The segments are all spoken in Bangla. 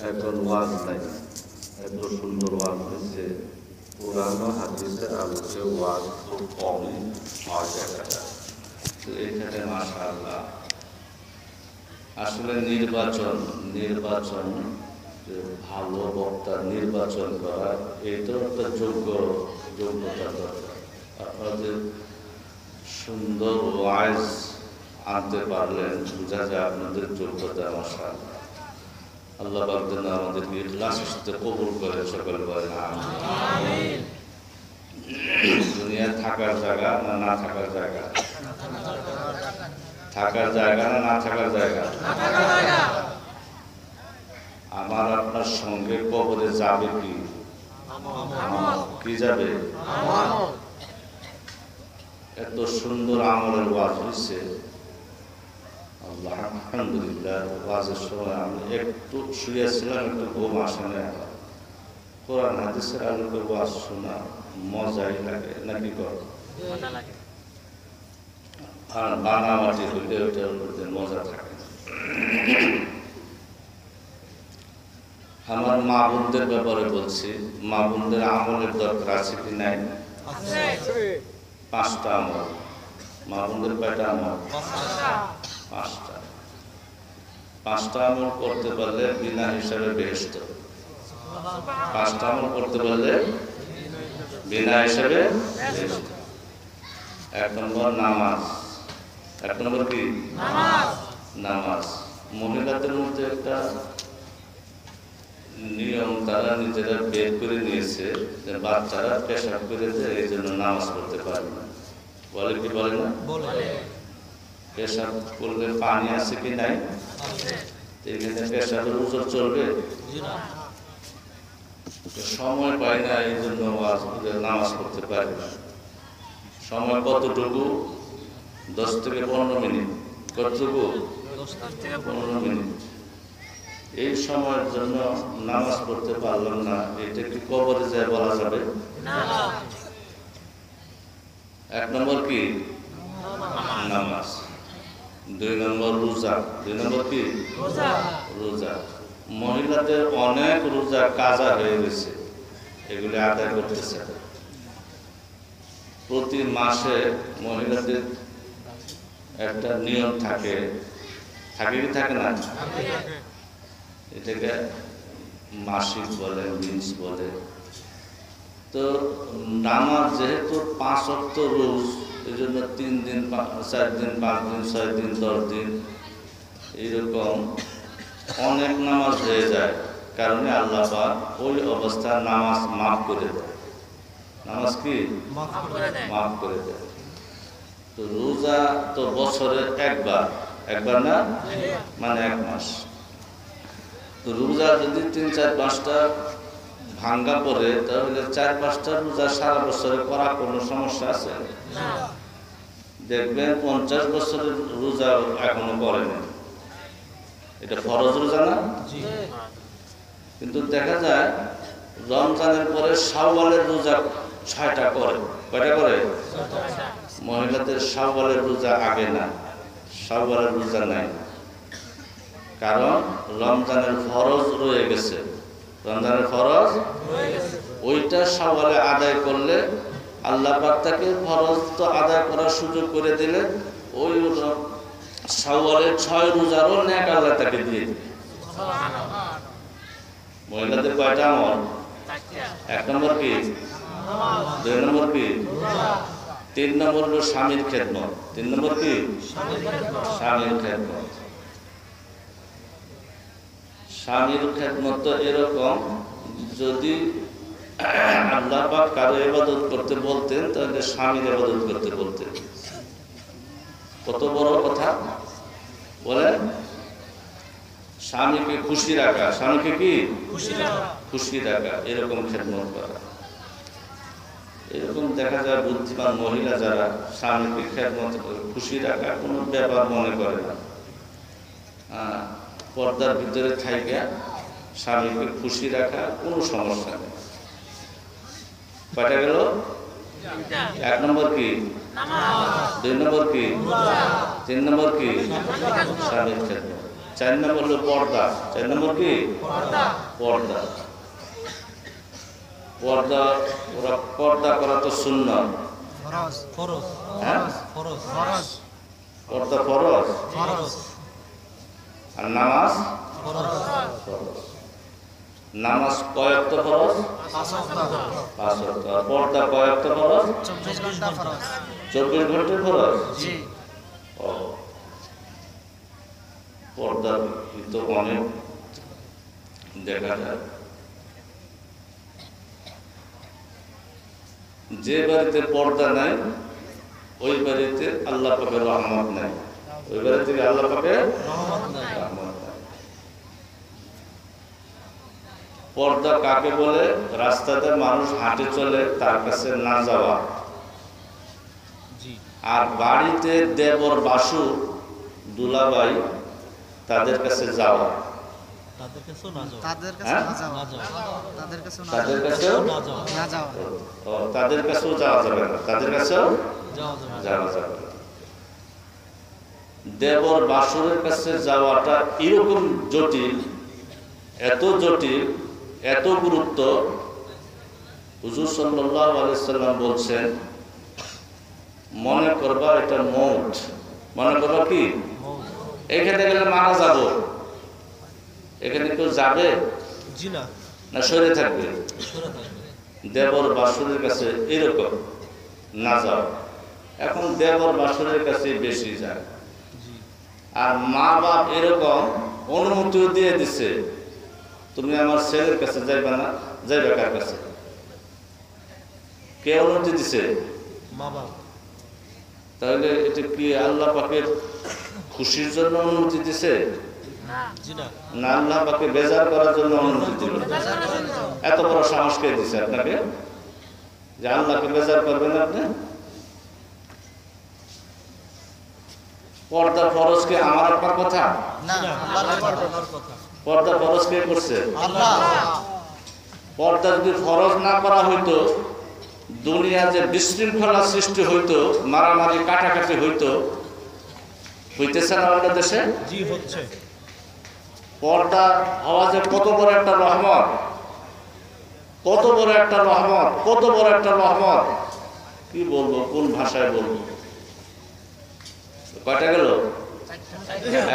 এখন ওয়াজ নাই, এত সুন্দর ওয়াজ হয়েছে। পুরানো হাদিসের আলোকে ওয়াজ খুব কমই হয় দেখা যায়। তো এখানে মাশাআল্লাহ আসলে নির্বাচন ভালো বক্তা নির্বাচন করা এটাও একটা যোগ্যতা দরকার। আপনাদের সুন্দর ওয়াজ আনতে পারলেন, বোঝা যায় আপনাদের যোগ্যতা। মাশাআল্লাহ, আল্লাহ পাক যেন আমাদেরকে ইখলাসের সাথে কবুল করে, সকল বলেন আমিন। দুনিয়া থাকার জায়গা না না থাকার জায়গা? থাকার জায়গা না না থাকার জায়গা? আমার আপনার সঙ্গে কবরে যাবে কি যাবে? এত সুন্দর আমলের ওয়াজ হয়েছে। আল্লাহ আলহামদুলিল্লাহ। ওয়াজের সময় আমি একটু শুয়েছিলাম, একটু ঘুম আসে না। কোরআন হাদিসের আলোকে ওয়াজ শোনা মজাই লাগে, নাকি কর? আর বানামাটি হইলে ওটার মধ্যে মজা থাকে। আমার মা বোনদের ব্যাপারে বলছি, মা বোনদের আমলের দরকার আছে কি নাই? পাঁচটা আমল। মা বোনদের কয়টা আমল? পাঁচটা আমল করতে পারলে বিনা হিসাবে বেহেশত। পাঁচটা আমল করতে পারলে বিনা হিসাবে বেহেশত। এক নম্বর নামাজ। এক নম্বর কি? নামাজ। মহিলাদের মধ্যে একটা নিয়ম তারা নিজেরা বের করে নিয়েছে যে বাচ্চারা পেশাব করে দেয়, এই জন্য নামাজ পড়তে পারে না। বলে কি বলে না? পেশাব করলে পানি আছে কি নাই? এখানে পেশাবের ওজর চলবে? সময় পায় না, এই জন্য নামাজ পড়তে পারে না। সময় কতটুকু? 10 থেকে 15 মিনিট। কতটুকু? 15 মিনিট। এই সময়ের জন্য নামাজ পড়তে পারলাম না, এটা কি কবরে যায় বলা যাবে? এক নম্বর কি? নামাজ। 2 নম্বর রোজা। 2 নম্বর কি? রোজা। মহিলাদের অনেক রোজা কাজা হয়ে গেছে, এগুলি আদায় করতেছে। প্রতি মাসে মহিলাদের একটা নিয়ম থাকে কি থাকে না? এটাকে মাসিক বলে, মিন্স বলে। তো নামাজ যেহেতু 5 ওয়াক্ত রোজ, এই জন্য 3 দিন 4 দিন 5 দিন 6 দিন 10 দিন এইরকম অনেক নামাজ হয়ে যায়। কারণে আল্লাহ পাক ওই অবস্থায় নামাজ মাফ করে দেয়। নামাজ কি মাফ করে দেয়। তো রোজা তো বছরে একবার না, মানে 1 মাস। তো রোজা যদি 3, 4, 5টা ভাঙ্গা পড়ে, তাহলে 4, 5টা রোজা সারা বছরে করা কোনো সমস্যা আছে? দেখবেন 50 বছরের রোজা এখনো করেনি। এটা ফরজ রোজা না? কিন্তু দেখা যায় রমজানের পরে শাওয়ালের রোজা 6টা করে। কয়টা করে? মহিলাদের শাওয়ালের রোজা আগে না, শাওয়ালের রোজা নাই। কারণ রমজানের ফরজ রয়ে গেছে। রমজানের ফরজ ওইটা শাওয়ালে আদায় করলে আল্লাহ পাক তাকে ফরজ তো আদায় করার সুযোগ করে দিলে ওই শাওয়ালের 6 রোজারও নেক আল্লাহ তাকে দিয়ে দিবে। মহিলাদের কয়টা আমল? 1 নম্বর কি? 2 নম্বর কি? 3 নম্বর হলো স্বামীর খেদমত। 3 নম্বর কি? স্বামীর খেদমত। স্বামীর খেদমত তো এরকম, যদি আল্লাহ পাক কারো ইবাদত করতে বলতেন তাহলে স্বামীর ইবাদত করতে বলতেন। কত বড় কথা বলেন! স্বামীকে খুশি রাখা, স্বামীকে কি খুশি রাখা, এরকম খেদমত করা। এরকম দেখা যায় বুদ্ধিমান মহিলা যারা স্বামীকে খেদমত করে, খুশি রাখা কোনো ব্যাপার মনে করে না। পর্দার ভিতরে থাইকা স্বামীকে খুশি রাখা কোনো সমস্যা নেই। কয়টা গেল? 1 নম্বর কি? 2 নম্বর কি? 3 নম্বর কি? স্বামীর খেদমত। 4 নম্বর হলো পর্দা। 4 নম্বর কি? পর্দা। পর্দা পর্দা করা তো সুন্নাত। হ্যাঁ, পর্দা ফরজ। আর নামাজ ফরজ। নামাজ কয় ওয়াক্ত ফরজ? 5 ওয়াক্ত। আর পর্দা কয় ওয়াক্ত ফরজ? 24 ঘন্টা ফরজ। 24 ঘন্টা ফরজ। জি। ও, পর্দা তো অনেক দেখা যায়। যে বাড়িতে পর্দা নাই ওই বাড়িতে আল্লাহ পাকের রহমত নাই। ওই বাড়ি থেকে আল্লাহ পাকের রহমত নাই। পর্দা কাকে বলে? রাস্তাতে মানুষ হাঁটে চলে তার কাছে না যাওয়া। আর বাড়িতে দেবর বাসু দুলাভাই তাদের কাছে যাওয়া। তাদের কাছেও যাওয়া যাবে না। তাদের কাছেও যাওয়া যাবে না। দেবর বাসুরের কাছে যাওয়াটা এরকম জটিল, এত জটিল, এত গুরুত্ব। হুজুর সাল্লাল্লাহু আলাইহি সাল্লাম বলছেন, মনে করবা এটা মওত। মনে করবা কি? এখানে গেলে মারা যাব। এখানে কেউ যাবে না সরে থাকবে? দেবর বাসুরের কাছে এরকম না যাও। এখন দেবর বাসুরের কাছে বেশি যায়। আর মা বাপ এরকম অনুমতিও দিয়ে দিছে, তুমি আমার ছেলের কাছে যাইবা না। যাইবা কার কাছে? কে অনুমতি দিছে? মা বাপ। তাহলে এটা কি আল্লাহ পাকের খুশির জন্য অনুমতি দিছে? না, আল্লাহ পাকে বেজার করার জন্য অনুমতি দিল? এত বড় সাহস কে দিছে আপনাকে যে আল্লাহকে বেজার করবেন আপনি? পর্দা ফরজ কি আমার আপনার কথা? পর্দা ফরজ কে করছে? পর্দা যদি ফরজ না করা হইতো, দুনিয়া যে বিশৃঙ্খলা সৃষ্টি হইতো, মারামারি কাটাকাটি হইতো, হইতেছে না আমাদের দেশে? জি, হচ্ছে। পর্দা হওয়া যে কত বড় একটা রহমত, কত বড় একটা রহমত, কত বড় একটা রহমত, কি বলবো, কোন ভাষায় বলবো? কয়টা গেল?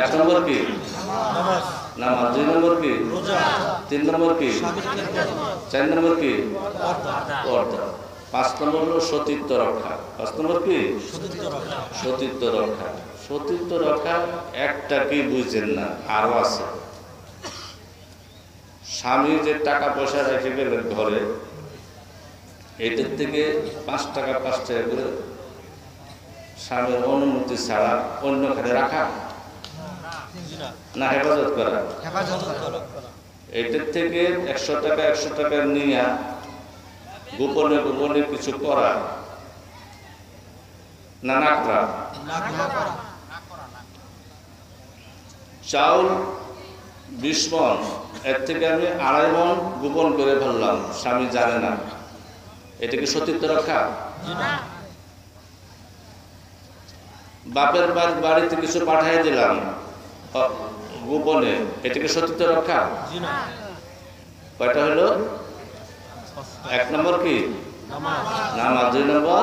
1 নম্বর কি? নামাজ। 2 নম্বর কি? 3 নম্বর কি? 4 নম্বর কি? পর্দা। 5 নম্বর হলো সতীত্ব রক্ষা। 5 নম্বর কি? সতীত্ব রক্ষা। সতীত্ব রক্ষা একটা কি বুঝছেন না, আরো আছে। স্বামী যে টাকা পয়সা রেখে গেলেন ঘরে, এটার থেকে 5 টাকা 5 টাকা করে স্বামীর অনুমতি ছাড়া অন্য খাতে রাখা না হেফাজত করা? এটার থেকে 100 টাকা 100 টাকা নিয়ে গোপনে গোপনে কিছু করা না না করা? চাউল 20 মণ, এর থেকে আমি 2.5 মণ গোপন করে ফেললাম, স্বামী জানে না, এটা কি সতীত্ব রক্ষা? বাপের বাড়িতে কিছু পাঠিয়ে দিলাম গোপনে, এটা কি সতীত্ব রক্ষা? কয়টা হলো? 1 নম্বর কি? নামাজ। 2 নম্বর?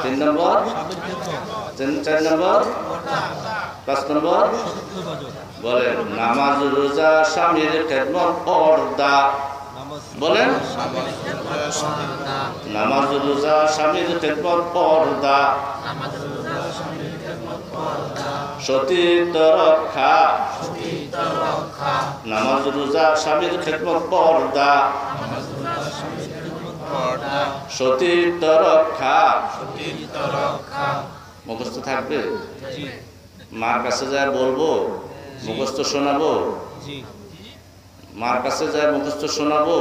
3 নম্বর? 4 নম্বর? 5 নম্বর? বলেন নামাজ, রোজা, স্বামীর খেদমত, পর্দা। বলেন নামাজ, রোজা, স্বামীর খেদমত, পর্দা, সতীত্ব রক্ষা। নামাজ, রোজা, স্বামীর খেদমত, পর্দা, সতীত্ব রক্ষা। মুখস্থ থাকবে? মার কাছে যায় বলবো, মুখস্থ শোনাবো? মার কাছে যায় মুখস্থ শোনাবো?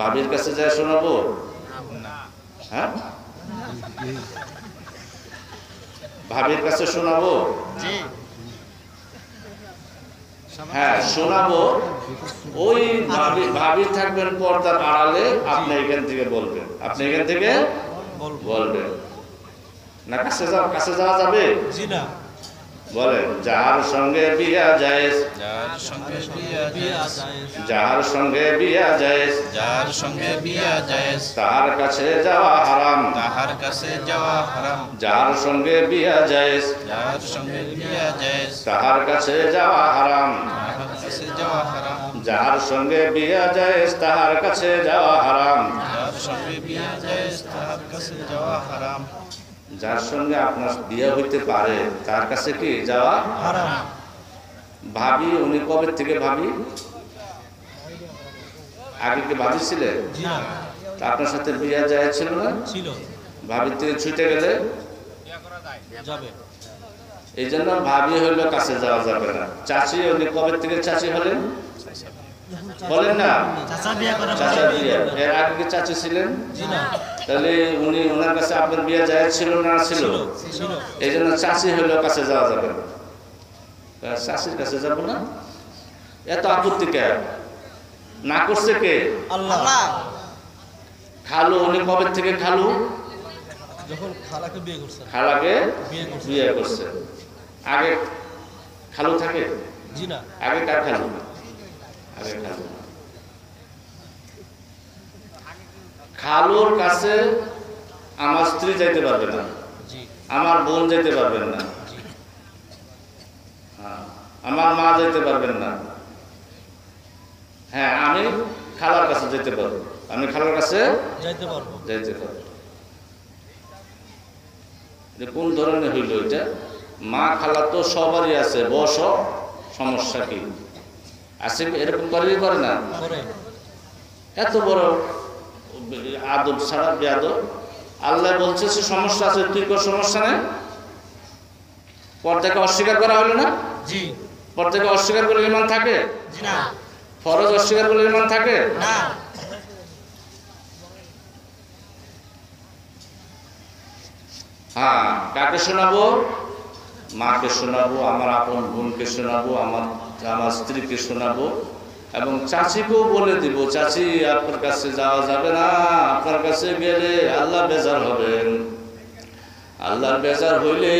ভাবির কাছে যায় শোনাবো? হ্যাঁ, ভাবির কাছে শোনাবো? হ্যাঁ শোনাবো। ওই ভাবি থাকবেন পর্দার আড়ালে, আপনি এখান থেকে বলবেন, আপনি এখান থেকে বলবেন না। কাছে যাওয়া যাবে? বলেন যার সঙ্গে বিয়া জায়েজ, যার সঙ্গে বিয়া জায়েজ, যার সঙ্গে বিয়া জায়েজ, যার সঙ্গে বিয়া জায়েজ, তাহার কাছে যাওয়া হারাম, তাহার কাছে যাওয়া হারাম। যার সঙ্গে বিয়া জায়েজ, যার সঙ্গে বিয়া জায়েজ, তাহার কাছে যাওয়া হারাম, তাহার কাছে যাওয়া হারাম। যার সঙ্গে বিয়া জায়েজ, তাহার কাছে যাওয়া হারাম। যার সঙ্গে বিয়া জায়েজ, তাহার কাছে যাওয়া হারাম। যার সঙ্গে আপনার বিয়ে হইতে পারে তার কাছে কি যাওয়া হারাম। ভাবি, উনি কবে থেকে ভাবি? আগে কি ভাবি ছিলেন? না, তা আপনার সাথে বিয়ে যায় ছিল না? ছিল। ভাবির থেকে ছুটে গেলে যাবে। এই জন্য ভাবি হইলো কাছে যাওয়া যাবে না। চাচি, উনি কবে থেকে চাচি হলেন? বলেন না, চাচা বিয়া করা চাচা বিয়ে। এর আগে কি চাচি ছিলেন? জি না, তাহলে উনি ওনার কাছে আপনার বিয়ে যায় ছিল না? ছিল। ছিল। এই জন্য চাচি হইলো কাছে যাওয়া যাবে না। চাচির কাছে যাব না, এত আপত্তি কে? না করছে কে? আল্লাহ। খালু, উনি কবে থেকে খালু? যখন খালাকে বিয়ে করছে। খালাকে বিয়ে করছে। বিয়ে করছে। আগে খালু থাকে? জি না, আগে কার খালু? আগে খালু। খালুর কাছে আমার স্ত্রী যাইতে পারবে না, জি আমার বোন যেতে পারবেন না, জি। আমার মা যেতে পারবেন না। হ্যাঁ, আমি খালার কাছে যেতে পারবো, আমি খালার কাছে যাইতে পারবো। যাইতে পারবো। এটা কোন ধরনের হইল এটা? মা খালা তো সবারই আছে, বস, সমস্যা কি আছে? এরকম করেই করে না? করে। এত বড় আদব ছাড়া বেয়াদব। আল্লাহ বলছে সে সমস্যা আছে, তুই কোন সমস্যা নেই? পর্দাকে অস্বীকার করা হলো না? জি পর্দাকে অস্বীকার করলে ইমান থাকে? জি না, ফরজ অস্বীকার করলে ইমান থাকে? না। হ্যাঁ, কাকে শোনাবো? মাকে শোনাবো, আমার আপন বোনকে শোনাবো, আমার স্ত্রীকে শোনাবো, এবং চাচিকেও বলে দিব, চাচি আপনার কাছে যাওয়া যাবে না, আপনার কাছে গেলে আল্লাহ বেজার হবেন। আল্লাহর বেজার হইলে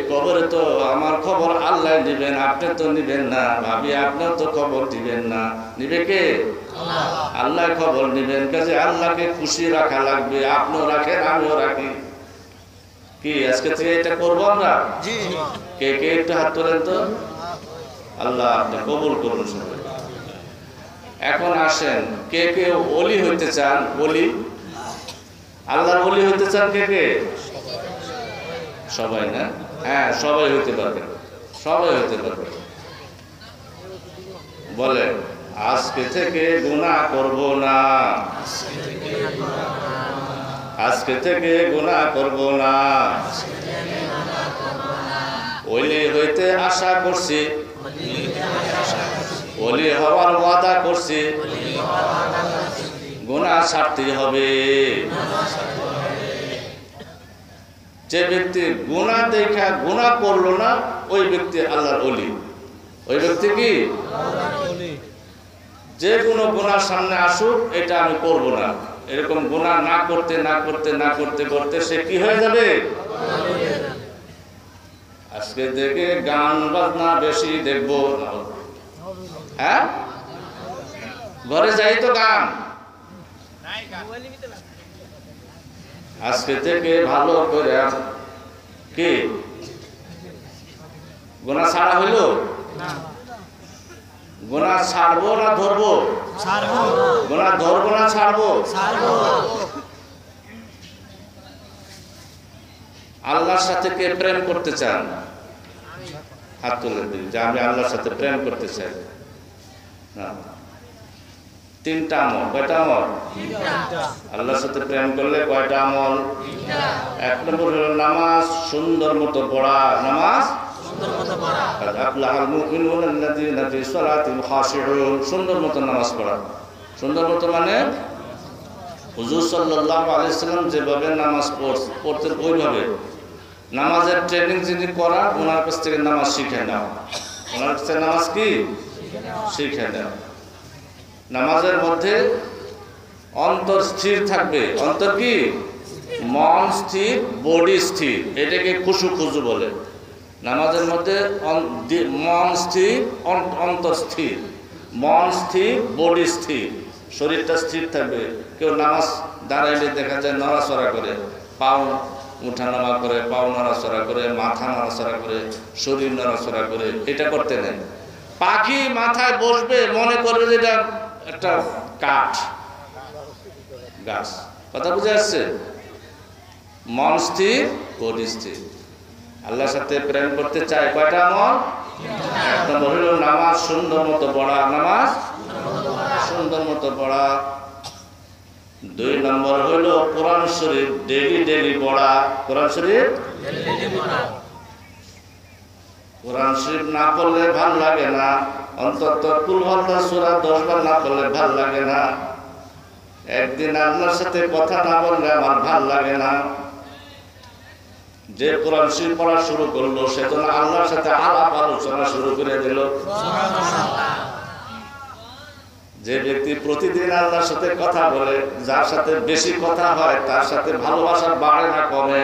কবরে তো আমার খবর আল্লাহ দিবেন, আপনি তো নিবেন না। ভাবি, আপনিও তো খবর দিবেন না, নিবে কে? আল্লাহ খবর নিবেন। কাজে আল্লাহকে খুশি রাখা লাগবে। আপনিও রাখেন, আমিও রাখি। কি আজকে থেকে এটা করবো আমরা? জি। কে কে একটু হাত তোলেন তো। আল্লাহ আপনি কবুল করুন সবাই। এখন আসেন, কে কে ওলি হইতে চান? ওলি, আল্লাহর ওলি হইতে চান কে কে? সবাই না? হ্যাঁ, সবাই হইতে পারবে, সবাই হইতে পারবে। বলেন, আজকে থেকে গুনাহ করব না, আজকে থেকে গুনাহ করব না। ওলি হইতে আশা করছি, ওলি হওয়ার ওয়াদা করছি, গুনাহ ছাড়তে হবে। যে ব্যক্তি গুনাহ দেখা গুনাহ করলো না, ওই ব্যক্তি আল্লাহর ওলি। ওই ব্যক্তি কি? যে কোনো গুনাহ সামনে আসুক, এটা আমি করব না, এরকম গুনাহ না করতে না করতে না করতে করতে সে কি হয়ে যাবে? আজকে থেকে গান বাজনা বেশি দেখবো। হ্যাঁ, ঘরে যাই তো গান। আজকে থেকে ভালো করে কি গুনাহ ছাড়া হইল? গুনাহ ছাড়বো না ধরবো? গুনাহ ধরবো না ছাড়বো? আল্লাহর সাথে কে প্রেম করতে চান? হাত তুলে দিন যে আমি আল্লাহর সাথে প্রেম করতে চাই। না, তিনটা আমল। কয়টা আমল? আল্লাহর সাথে প্রেম করলে কয়টা আমল? এক নম্বর হলো নামাজ সুন্দর মতো পড়া। নামাজ সুন্দর মতো নামাজ পড়া। সুন্দর মতো মানে হুজুর সাল্লাল্লাহু আলাইহি সাল্লাম যেভাবে নামাজ পড়তেন ওইভাবে। নামাজের ট্রেনিং যিনি করা, ওনার কাছ থেকে নামাজ শিখে নেওয়া। ওনার কাছ থেকে নামাজ কি শিখে নেওয়া। নামাজের মধ্যে অন্তর স্থির থাকবে। অন্তর কি? মন স্থির, বডি স্থির। এটাকে খুশু খুজু বলে। নামাজের মধ্যে মন স্থির, অন্তর স্থির। মন স্থির, বডি স্থির, শরীরটা স্থির থাকবে। কেউ নামাজ দাঁড়াইলে দেখা যায় নড়াচড়া করে, পাও উঠানামা করে, পাও নড়াচড়া করে, মাথা নড়াচড়া করে, শরীর নড়াচড়া করে, এটা করতে নেই। পাখি মাথায় বসবে, মনে করবে যে এটা একটা কাঠ, গাছ। কথা বুঝে আসছে? মন স্থির, বডি স্থির। আল্লাহর সাথে প্রেম করতে চাই, কয়টা আমল? এক নম্বর হলো নামাজ সুন্দর মতো পড়া, নামাজ সুন্দর মতো পড়া। 2 নম্বর হলো কোরআন শরীফ ডেলি পড়া। কোরআন শরীফ কোরআন শরীফ না পড়লে ভাল লাগে না। অন্তত কুল আল্লাহ সূরা 10 বার না পড়লে ভাল লাগে না। একদিন আল্লাহর সাথে কথা না বললে আমার ভাল লাগে না। যে কোরআন শরীফ পড়া শুরু করলো সে তো আল্লাহর সাথে আলাপ আলোচনা শুরু করে দিল। যে ব্যক্তি প্রতিদিন আল্লাহর সাথে কথা বলে, যার সাথে বেশি কথা হয় তার সাথে ভালোবাসা বাড়ে না কমে?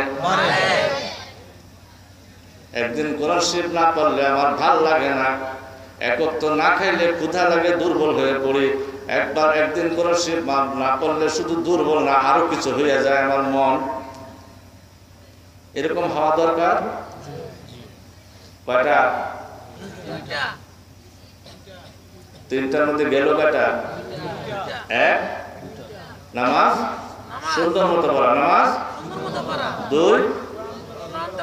একদিন কোরআন শরীফ না পড়লে আমার ভাল লাগে না। এক ওয়াক্ত না খাইলে ক্ষুধা লাগে, দুর্বল হয়ে পড়ি। একদিন কোরআন শরীফ না পড়লে শুধু দুর্বল না, আরো কিছু হয়ে যায় আমার মন। এরকম হওয়া দরকার। কয়টা? 3টার মধ্যে গেল কয়টা? 1 নামাজ সুন্দর মতো পড়া, নামাজ 2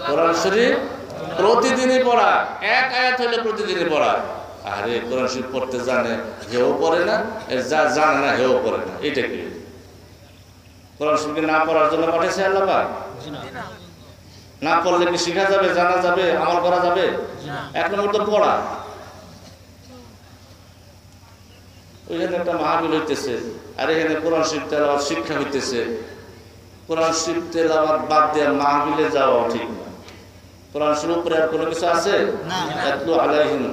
কোরআন শরীফ প্রতিদিনই পড়া, 1 আয়াত হলে প্রতিদিনই পড়া। আরে কোরআন শরীফ পড়তে জানে, হেও পড়ে না, জানে না হেও পড়ে না, এটা কি? কোরআন শরীফ না পড়ার জন্য পাঠিয়েছে আল্লাহ পাক? না পড়লে কি শেখা যাবে, জানা যাবে, আমল করা যাবে? 1 নম্বর তো পড়া। ওইখানে একটা মাহফিল হইতেছে, আর এখানে কোরআন শরীফ তেলাওয়াত শিক্ষা হইতেছে। কোরআন শরীফ তেলাওয়াত বাদ দিয়ে মাহফিলে যাওয়া ঠিক না। কোরআন শরীফ উপরে আর কোনো কিছু আছে? ইয়াতলু আলাইহিম,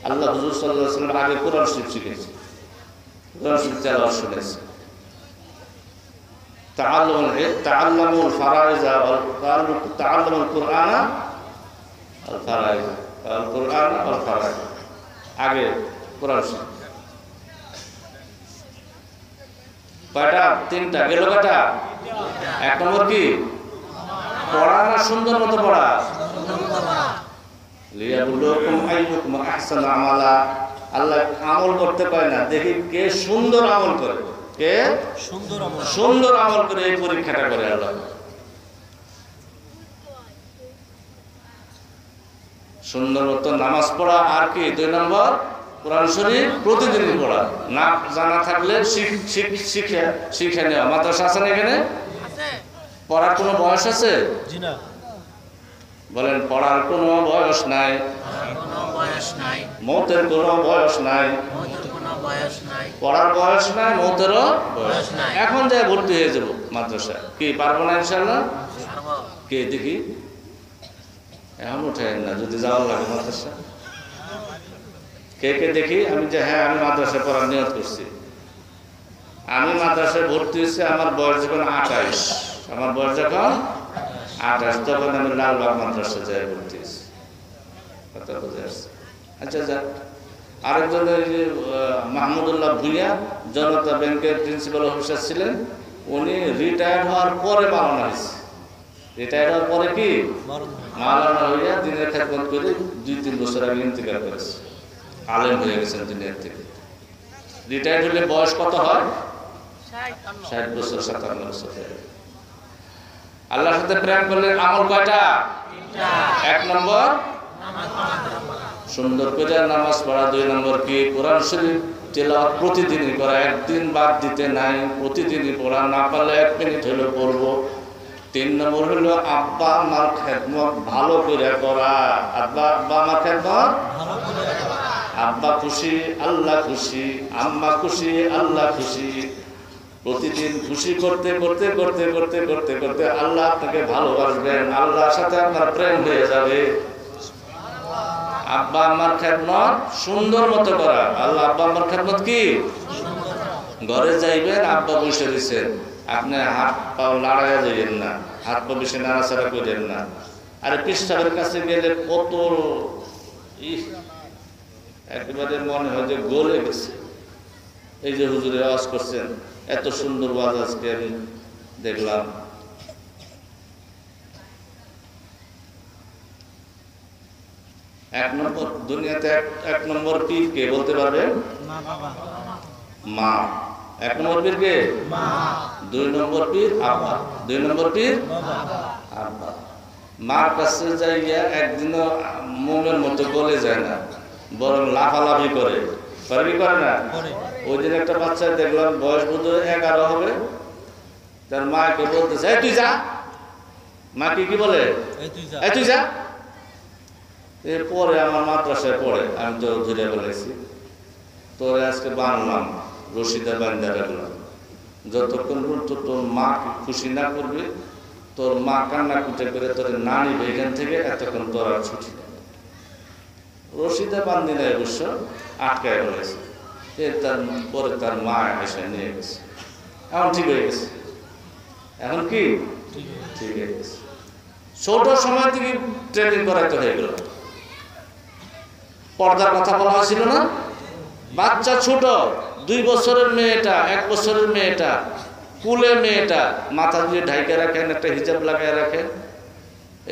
আল্লাহ হুজুর সাল্লাল্লাহু আলাইহি ওয়াসাল্লাম আগে কোরআন শরীফ শিখেছে, কোরআন শরীফ তেলাওয়াত শুনেছে। তাআল্লামুল ফারাইজা ওয়াল তাআল্লামুল কুরআনা ওয়াল ফারাইজ, আল কুরআন ওয়াল ফারাইজ, আগে কোরআন শরীফ। কয়টা? 3টা গেল। কয়টা? 1 নম্বর কি? পড়া না সুন্দর মতো পড়া। লিয়াবলুকুম আইয়ুকুম আহসানু আমালা। আল্লাহ আমল করতে পারে না, দেখি কে সুন্দর আমল করে, কে সুন্দর আমল করে, এই পরীক্ষাটা করে আল্লাহ। সুন্দর মতো নামাজ পড়া। আর কি? 2 নম্বর কোরআন শরীফ প্রতিদিনই পড়া। না জানা থাকলে শিখে নেওয়া। মাদ্রাসা আছে না এখানে? পড়ার কোনো বয়স আছে? বলেন, পড়ার কোনো বয়স নাই, মৌতের কোনো বয়স নাই। পড়ার বয়স নাই, মৌতেরও বয়স নাই। এখন যাই ভর্তি হয়ে যাবো মাদ্রাসা, কি পারবো না ইনশাল্লাহ? কে দেখি এখন উঠে না, যদি যাওয়ার লাগে মাদ্রাসা। কে কে দেখি আমি যে হ্যাঁ আমি মাদ্রাসায় পড়ার নিয়ত করছি। আমি মাদ্রাসায় ভর্তি হয়েছি আমার বয়স যখন 28, আমার বয়স যখন 28, তখন আমি লালবাগ মাদ্রাসা যাই ভর্তি হয়েছি। কথা বুঝে আসছে? আচ্ছা যাক, আরেকজন মাহমুদুল্লাহ ভুইয়া জনতা ব্যাংকের প্রিন্সিপাল অফিসার ছিলেন, উনি রিটায়ার্ড হওয়ার পরে মাওলানা হয়েছে। রিটায়ার্ড হওয়ার পরে কি মাওলানা হইয়া দিনের খেদমত করে 2-3 বছর আগে ইন্তেকাল করেছে, আলেম হয়ে গেছেন দুনিয়ার থেকে। রিটায়ার্ড হলে বয়স কত হয়? 60 বছর 57 বছর। আল্লাহর সাথে প্রেম করলে আমল কয়টা? 1 নম্বর সুন্দর করে নামাজ পড়া। 2 নম্বর কি? কোরআন শরীফ তেলাওয়াত প্রতিদিনই করা, একদিন বাদ দিতে নাই, প্রতিদিনই পড়া। না পারলে 1 মিনিট হলেও পড়বো। 3 নম্বর হলো আব্বা আমার খেদমত ভালো করে করা। আব্বা আমার খেদমত, আব্বা খুশি আল্লাহ খুশি, আম্মা খুশি আল্লাহ খুশি। প্রতিদিন খুশি করতে করতে করতে করতে করতে করতে আল্লাহ আপনাকে ভালোবাসবেন, আল্লাহর সাথে আপনার প্রেম হয়ে যাবে। আব্বা আমার খেদমত সুন্দর মতো করা। আল্লাহ আব্বা আমার খেদমত কি? ঘরে যাইবেন, আব্বা বসে দিচ্ছেন, আপনি হাত পা লাড়াইয়া যাইবেন না, হাত পা বেশি নাড়াচাড়া করেন না। আর পীর সাহেবের কাছে গেলে কত একেবারে মনে হয় যে গলে গেছে। এই যে হুজুরে ওয়াজ করছেন, এত সুন্দর ওয়াজ আজকে আমি দেখলাম। এক নম্বর দুনিয়াতে এক নম্বর পীর কে বলতে পারবে? মা। এক নম্বর পীর কে? দুই নম্বর পীর আব্বা। দুই নম্বর পীর আব্বা। মার কাছে যাইয়া একদিনও মোমের মতো গলে যায় না, বরং লাফালাফি করে। করে কি করে না? ওই দিন একটা বাচ্চা দেখলাম, বয়স বোধ 11 হবে, তার মাকে বলতেছে এই তুই যা। মাকে কি বলে? এই তুই যা। এরপরে আমার মাদ্রাসায় পড়ে, আমি তো ধরে বলেছি তোরে আজকে বানলাম, রশিদা বান্ধা রাখলাম, যতক্ষণ পর্যন্ত তোর মা খুশি না করবে, তোর মা কান্না কুটে করে তোর না নিবে এখান থেকে, এতক্ষণ তোর আর ছুটি নেবে। রশিদা বান্ধি নাই অবশ্য, আটকায় বলেছে। তার পরে তার মা এসে নিয়ে গেছে, এখন ঠিক হয়ে গেছে। এখন কি ঠিক হয়ে গেছে? ছোট সময় থেকে ট্রেনিং করাইতে হয়ে গেল। পর্দার কথা বলা হয়েছিল না? বাচ্চা ছোট, 2 বছরের মেয়েটা, 1 বছরের মেয়েটা, কুলে মেয়েটা মাথা দিয়ে ঢাইকে রাখেন, একটা হিজাব লাগায় রাখেন।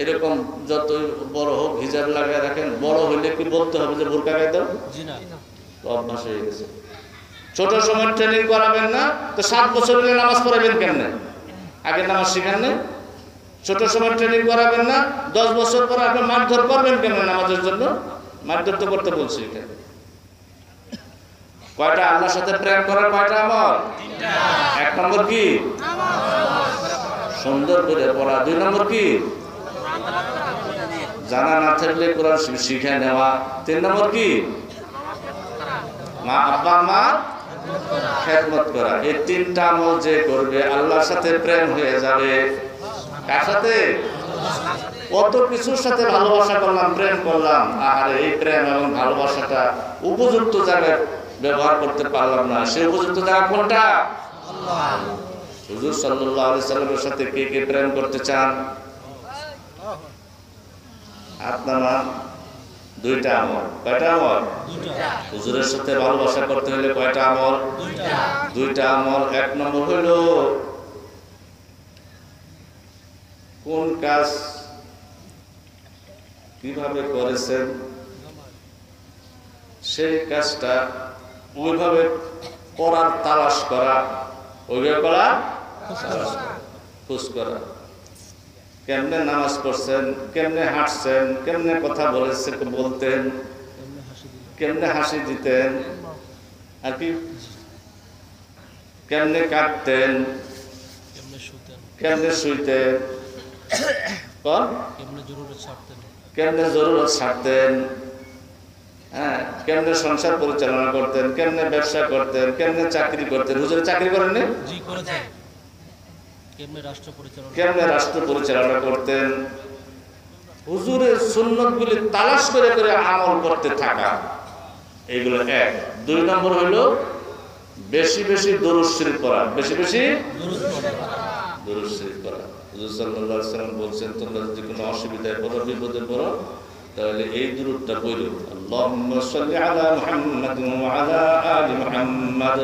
এরকম যতই বড় হোক হিজাব লাগায় রাখেন। বড় হইলে কি বলতে হবে যে বোরকা গায়ে দাও? অভ্যাস হয়ে গেছে। ছোট সময় ট্রেনিং করাবেন না তো 7 বছর হলে নামাজ পড়াবেন কেমনে? আগে নামাজ শিখান না? ছোট সময় ট্রেনিং করাবেন না, 10 বছর পরে আপনি মারধর করবেন কেমনে নামাজের জন্য? মারধর তো করতে বলছি। কয়টা আল্লাহর সাথে প্রেম করার কয়টা আমল? 1 নম্বর কি? সুন্দর করে পড়া। 2 নম্বর কি? জানা না থাকলে কোরআন শিখে নেওয়া। 3 নম্বর কি? মা আব্বা মা খেদমত করা। এই 3টা আমল যে করবে আল্লাহর সাথে প্রেম হয়ে যাবে। কার সাথে? কত কিছুর সাথে ভালোবাসা করলাম, প্রেম করলাম, আর এই প্রেম এবং ভালোবাসাটা উপযুক্ত জায়গায় ব্যবহার করতে পারলাম না। সে উপযুক্ত জায়গা কোনটা? হুজুর সাল্লাল্লাহু আলাইহি সাল্লামের সাথে কে কে প্রেম করতে চান? আপনারা 2টা আমল। কয়টা আমল? 2টা। হুজুরের সাথে ভালোবাসা করতে হলে কয়টা আমল? 2টা আমল। 1 নম্বর হলো কোন কাজ কিভাবে করেছেন সেই কাজটা ওইভাবে করার তালাশ করা, ওইভাবে করা খোঁজ করা। কেমনে নামাজ পড়ছেন, কেমনে হাঁটছেন, কেমনে কথা বলতেন, কেমনে হাসি দিতেন, আর কি কেমনে কাঁদতেন, কেমনে শুইতেন, কেমনে জরুরত ছাড়তেন, হ্যাঁ, কেমনে সংসার পরিচালনা করতেন, কেমনে ব্যবসা করতেন, কেমনে চাকরি করতেন। হুজুরে চাকরি করেননি? কেমনে রাষ্ট্র পরিচালনা করতেন। হুজুরের সুন্নতগুলি তালাশ করে করে আমল করতে থাকা, এইগুলো 1। 2 নম্বর হলো বেশি বেশি দরুদ শরীফ পড়া। বেশি বেশি দরুদ শরীফ পড়া। হুজুর সাল্লাল্লাহু আলাইহি সাল্লাম বলছেন, তোমরা যদি কোনো অসুবিধায় পড়ো, বিপদে পড়ো, তাহলে এই দুরূদটা পড়ো, আল্লাহুম্মা সাল্লি আলা মুহাম্মাদিন ওয়া আলা আলি মুহাম্মাদ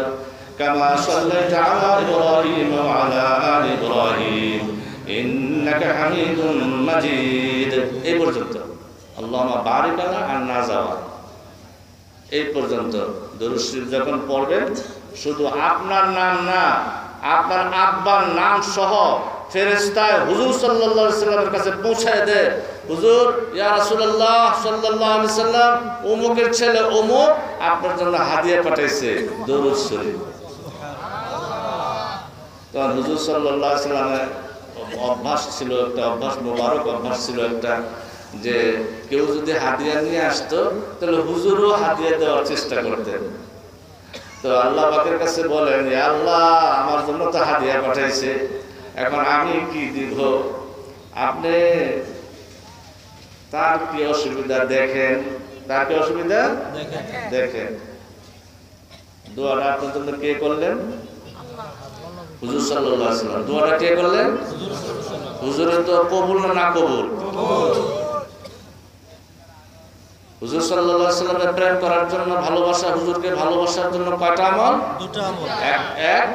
কামা সাল্লাইতা আলা ইব্রাহিম ওয়া আলা আলি ইব্রাহিম ইন্নাকা হামিদুম মাজিদ। এই পর্যন্ত আল্লাহুম্মা বারিক আলা আন-নাজাওয়া, এই পর্যন্ত দরুদ শরীফ যখন পড়বেন, শুধু আপনার নাম না, আপনার আব্বার নাম সহ ফেরেশতায় হুজুর সাল্লাল্লাহু আলাইহি সাল্লামের কাছে পৌঁছায় দেয়, হুজুর ইয়া রাসূলুল্লাহ সাল্লাল্লাহু আলাইহি সাল্লাম অমুকের ছেলে অমুক আপনার জন্য হাদিয়া পাঠাইছে, দরুদ শরীফ। তখন হুজুর সাল্লাল্লাহু আলাইহি সাল্লামের অভ্যাস ছিল, একটা অভ্যাস, মোবারক অভ্যাস ছিল একটা, যে কেউ যদি হাদিয়া নিয়ে আসতো তাহলে হুজুরও হাদিয়া দেওয়ার চেষ্টা করতেন। তো আল্লাহ পাকের কাছে বলেন, ইয়া আল্লাহ, আমার জন্য তো হাদিয়া পাঠাইছে, এখন আমি কি দিব? আপনি তার কি অসুবিধা দেখেন, তার কি অসুবিধা দেখেন। দোয়াটা আপনার জন্য কে করলেন? হুজুর সাল্লাল্লাহু আলাইহি ওয়াসাল্লাম। দোয়াটা কে করলেন? হুজুরের তো কবুল না কবুল? হুজুর সাল্লাল্লাহু আলাইহি ওয়াসাল্লামের প্রেম করার জন্য ভালোবাসা, হুজুরকে ভালোবাসার জন্য কয়টা আমল? দুটো আমল। এক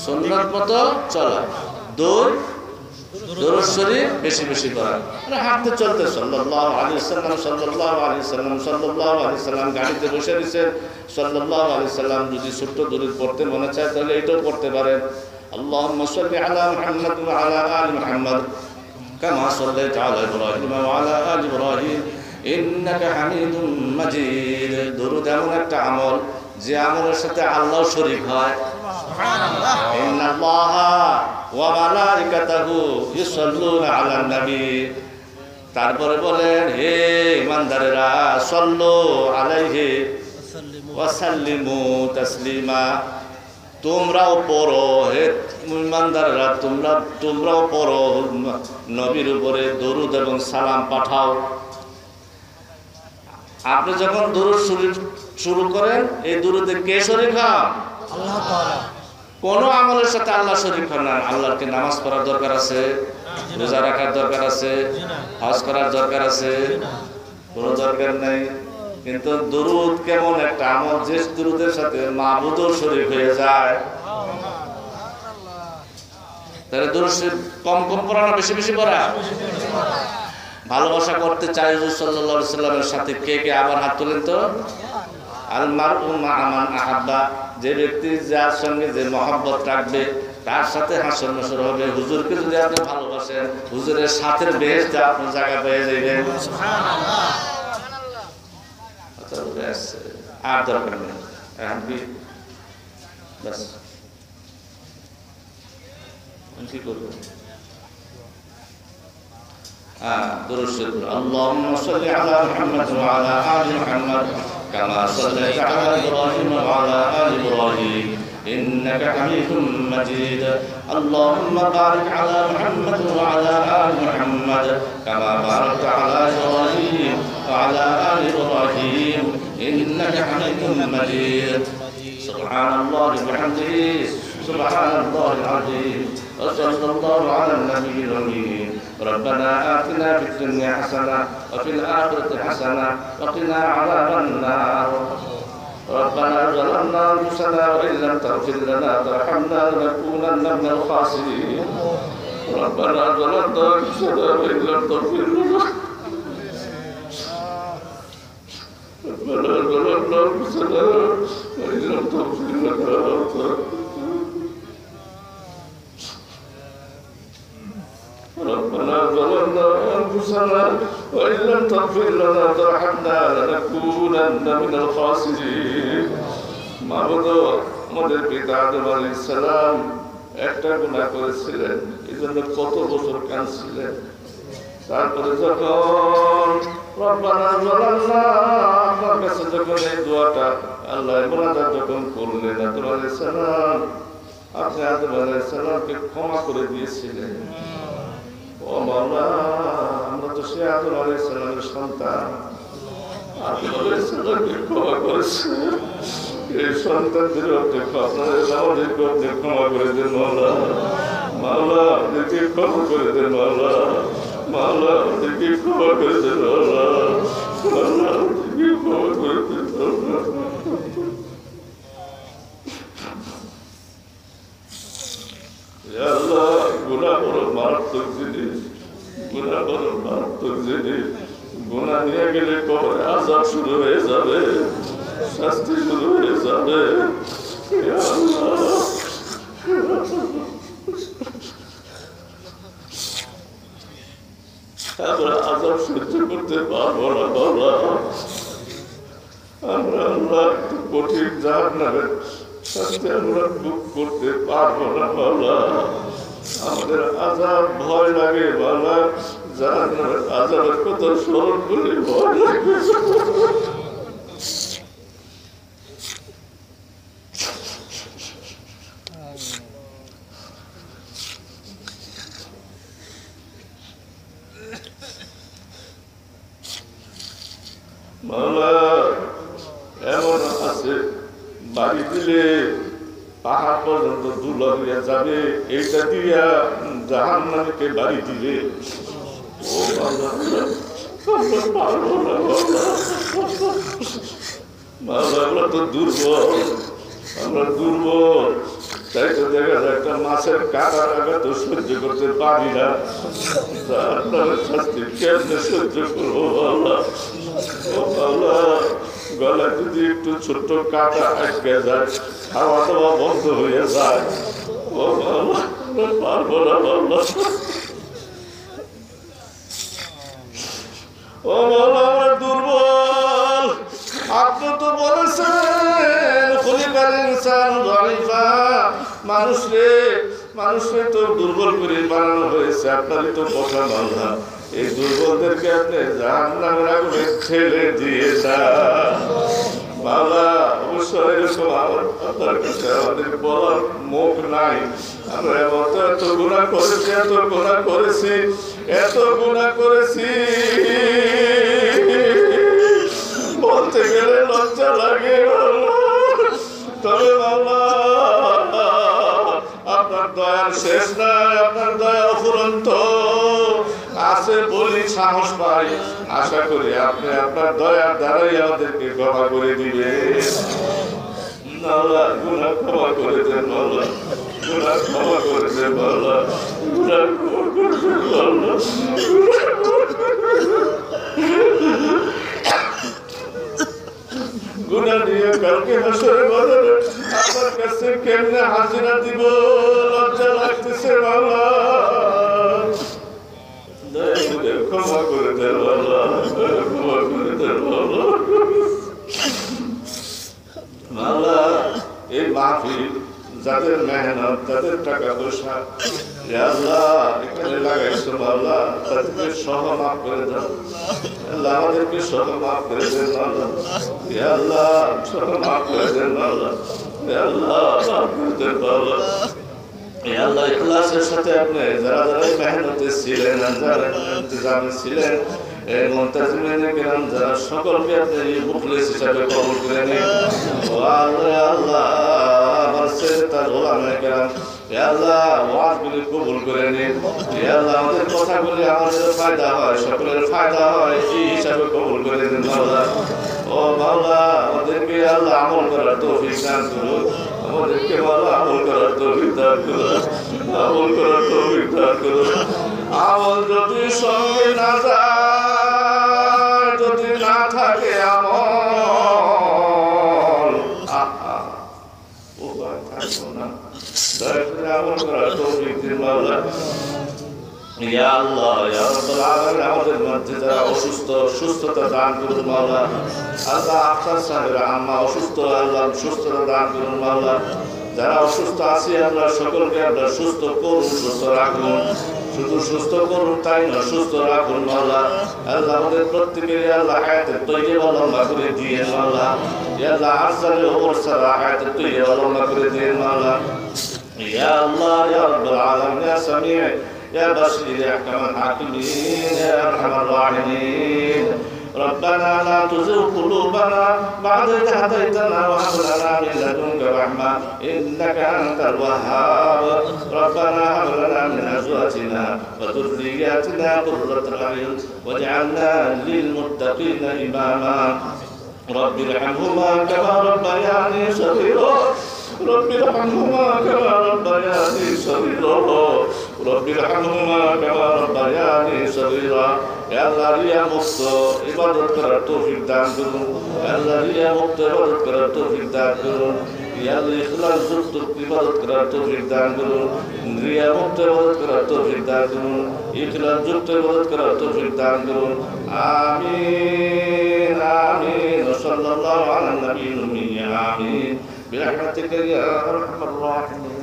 সুন্নাত মতো চলা, দুই দরুদ শরীফ বেশি বেশি করা। মানে হাঁটতে চলতে সাল্লাল্লাহু আলাইহি ওয়াসাল্লাম সাল্লাল্লাহু আলাইহি ওয়াসাল্লাম সাল্লাল্লাহু আলাইহি ওয়াসাল্লাম, গাড়িতে বসে রয়েছেন সাল্লাল্লাহু আলাইহি ওয়াসাল্লাম। যদি ছোট্ট দরুদ পড়তে মনে চায় তাহলে এটাও পড়তে পারেন। আল্লাহুম্মা সাল্লি আলা মুহাম্মাদ ওয়া আলা আলি মুহাম্মাদ কামা সাল্লাইতা আলা ইব্রাহিম ওয়া আলা আলি ইব্রাহিম ইন্নাকা হামিদুম মাজিদ। দরুদ এমন একটা আমল যে আমলের সাথে আল্লাহ শরীক হয়। সুবহানাল্লাহ। ইন্নাল্লাহা ওয়া মালাইকাতাহু ইউসাল্লুনা আলান নবী। তারপরে বলেন, হে ইমানদারেরা, সাল্লু আলাইহি ওয়া সাল্লিমু তাসলিমা। তোমরাও পড়ো, হে ইমানদারেরা, তোমরাও পড়ো, নবীর উপরে দরুদ এবং সালাম পাঠাও। আপনি যখন দরুদ শুরু করেন, এই দরুদে কে শরীক হন? আল্লাহ তাআলা। কোন আমলের সাথে আল্লাহ শরীক হন না। আল্লাহর কি নামাজ পড়ার দরকার আছে? রোজা রাখার দরকার আছে? হজ করার দরকার আছে? কোনো দরকার নাই। কিন্তু দরুদ কেমন একটা আমল যে দরুদের সাথে মাবুদও শরীক হয়ে যায়। তাহলে দরুদ কম কম পড়া না বেশি বেশি পড়া? ভালোবাসা করতে চাই হুজুর সাল্লাল্লাহু আলাইহি ওয়াসাল্লামের সাথে কে কে আবার হাত তোলেন তো? আল মারউ মা মান আহাব্বা। যে ব্যক্তি যার সঙ্গে যে মহব্বত রাখবে তার সাথে হাসর নাসর হবে। হুজুরকে যদি আপনি ভালোবাসেন, হুজুরের সাথের বেহেশতে আপনি জায়গা পেয়ে যাবেন। সুবহানাল্লাহ। আচ্ছা, ব্যাস, আর দরকার নেই। এখন কি ব্যাস কি করবো? درود شريف. اللهم صل على محمد وعلى آل محمد كما صليت على إبراهيم وعلى آل إبراهيم إنك حميد مجيد. اللهم بارك على محمد وعلى آل محمد كما باركت على إبراهيم وعلى آل إبراهيم إنك حميد مجيد. سبحان الله وبحمده سبحان الله العظيم. وصلى الله على النبي الأمين. ربنا آتنا في الدنيا حسنة وفي الآخرة حسنة وقنا عذاب النار. ربنا ظلمنا أنفسنا وإن لم تغفر لنا وترحمنا لنكونن من الخاسرين. ربنا ظلمنا أنفسنا وإن لم تغفر لنا ربنا ظلمنا أنفسنا وإن لم تغفر لنا ربنا ظلمنا أنفسنا وإن لم تغفر لنا وترحمنا لنكونن من الخاسرين. মাবুদ, আমাদের পিতা আদম আলাইহিস সালাম একটা গুনাহ করেছিলেন, এই জন্য কত বছর কাঁদছিলেন। তারপরে যখন রব্বানা যালামনা, আপনার কাছে যখন এই দোয়াটা আল্লাহ মুনাজাত যখন করলেন আদম আলাইহিস সালাম, আপনি আদম আলাইহিস সালামকে ক্ষমা করে দিয়েছিলেন। ও মাওলা, আমরা তো সে আদম আলাইহিস সালামের সন্তান, আদম আলাইহিস সালামকে ক্ষমা করেছেন। এই সন্তানদের আমাদেরকে আপনি ক্ষমা করে দেন মাওলা। মাওলা, আমাদেরকে ক্ষমা করে দেন মাওলা। মাওলা, আমাদেরকে ক্ষমা করে দেন মাওলা। মাওলা, আমাদেরকে ক্ষমা করে দেন মাওলা। আল্লাহ, গুনাহ বড় মারাত্মক জিনিস, গুনাহ বড় মারাত্মক জিনিস। গুনাহ নিয়ে গেলে কবরে আযাব শুরু হয়ে যাবে, শাস্তি শুরু হয়ে যাবে। আমরা আযাব সহ্য করতে পারবো না বাবা। আমরা আল্লাহ কঠিন জাহান্নামের শাস্তি আমরা ভোগ করতে পারবো না বাবা। আমাদের আযাব ভয় লাগে বাবা। জাহান্নামের আযাবের কথা স্মরণ করলে ভয় লাগে। মাওলা, এমন আছে বাড়ি দিলে পাহাড় পর্যন্ত ধুলা হইয়া যাবে, এইটা দিয়া জাহান্নামকে বাড়ি দিলে আমরা তো দুর্বল, আমরা দুর্বল, তাই তো দেখা যায় একটা মাছের কাটার আঘাত সহ্য করতে পারি না। আপনার শাস্তি কেমনে সহ্য করবো বাবা? ও বাবা, গলায় যদি একটু ছোট্ট কাটা আটকে যায়, খাওয়া দাওয়া বন্ধ হয়ে যায়, ও বাবা পারবো না বাবা। ও বাবা আমরা দুর্বল। আপনি তো বলেছেন খলিকাল ইনসান যালিফা, মানুষকে তো দুর্বল করে বানানো হয়েছে। আপনারই তো কথা মানলাম, এই দুর্বলদেরকে আপনি জাহান্নামের আগুনে ঠেলে দিয়ে যান বাবা। অবশ্যই এরকম আপনার কাছে আমাদের বলার মুখ নাই। আমরা এত গুনাহ করেছি, এত গুনাহ করেছি, এত গুনাহ করেছি, বলতে গেলে লজ্জা লাগে। তবে বাবা আপনার দয়ার শেষ নাই, আপনার দয়া অফুরন্ত আছে বলি সাহস পাই। আশা করি আপনি আপনার দয়ার দ্বারাই আমাদেরকে ক্ষমা করে দিবেন। আল্লাহ গুনাহ ক্ষমা করে দেন আল্লাহ, গুনাহ ক্ষমা করে দেন আল্লাহ, গুনাহ ক্ষমা করে দেন আল্লাহ। গুনাহ নিয়ে কালকে হাসরে বাজারে আপনার কাছে কেমনে হাজিরা দিব, লজ্জা লাগতেছে বাবা। দয়া করে ক্ষমা করে দেন আল্লাহ, ক্ষমা করে দেন আল্লাহ। আল্লাহ এই মাহফিল যাদের মেহনত, যাদের টাকা পয়সা আল্লাহ এখানে লাগাইছো আল্লাহ, তাদেরকে সহ মাফ করে দাও আল্লাহ, আমাদেরকে সহ মাফ করে দেন আল্লাহ, আল্লাহ সহ মাফ করে দেন আল্লাহ, আল্লাহ মাফ করে দেন আল্লাহ। আল্লাহ ইখলাসের সাথে আপনি যারা যারা মেহনতে ছিলেন, যারা ইন্তজামে ছিলেন, মুনতাজিমিনে কিরাম যারা সকলকে আপনি মুখলিস হিসাবে কবুল করে নিন। ও আল্লাহ আল্লাহ আমার সেতার ওলামায়ে কিরাম আল্লাহ ওয়াজগুলি কবুল করে নিন। আল্লাহ আমাদের কথাগুলি আমাদের ফায়দা হয়, সকলের ফায়দা হয় এই হিসাবে কবুল করে দিন মাওলা। ও মাওলা আমাদেরকে আল্লাহ আমল করার তৌফিক দান করুন, আমাদেরকে মাওলা আমল করার তৌফিক দান করুন, আমল করার তৌফিক দান করুন। আমল যদি সঙ্গে না যায়, যদি না থাকে আমল উপায় থাকবো না। দয়া করে আমল করার তৌফিক দিন মাওলা। ইয়া আল্লাহ ইয়া রাব্বুল আলামিন আমাদের মধ্যে যারা অসুস্থ সুস্থতা দান করুন মাওলা। আল্লাহ আফসার সাহেবের আম্মা অসুস্থ, আল্লাহ সুস্থতা দান করুন মাওলা। যারা অসুস্থ আছে আল্লাহ সকলকে আল্লাহ সুস্থ করুন, সুস্থ রাখুন, শুধু সুস্থ করুন তাই না, সুস্থ রাখুন মাওলা। আল্লাহ আমাদের প্রত্যেকের আল্লাহ হায়াতে তৈয়বা লম্বা করে দিয়ে মাওলা। ইয়া আল্লাহ আজজালে ওমর সারা হায়াতে তৈয়বা লম্বা করে দিয়ে মাওলা। ইয়া আল্লাহ ইয়া রাব্বুল আলামিন ইয়া সামিউ يا بصير يا أحكم الحاكمين يا أرحم الراحمين. ربنا لا تزغ قلوبنا بعد إذ هديتنا وهب لنا من لدنك رحمة إنك أنت الوهاب. ربنا هب لنا من أزواجنا وذرياتنا قرة أعين واجعلنا للمتقين إماما. رب ارحمهما كما ربياني صغيرا، رب ارحمهما كما ربياني صغيرا، رب ارحمهما كما ربياني صغيرا. يا الله রিয়া মুক্ত ইবাদত করার তৌফিক দান করুন, আল্লাহ রিয়া মুক্ত ইবাদত করার তৌফিক দান করুন। ইয়া আল্লাহ ইখলাস যুক্ত ইবাদত করার তৌফিক দান করুন, রিয়া মুক্ত ইবাদত করার তৌফিক দান করুন, ইখলাস যুক্ত ইবাদত করার তৌফিক দান করুন। আমিন আমিন। সাল্লাল্লাহু আলা নবিয়্যিল আমিন। برحمتك يا ارحم الراحمين.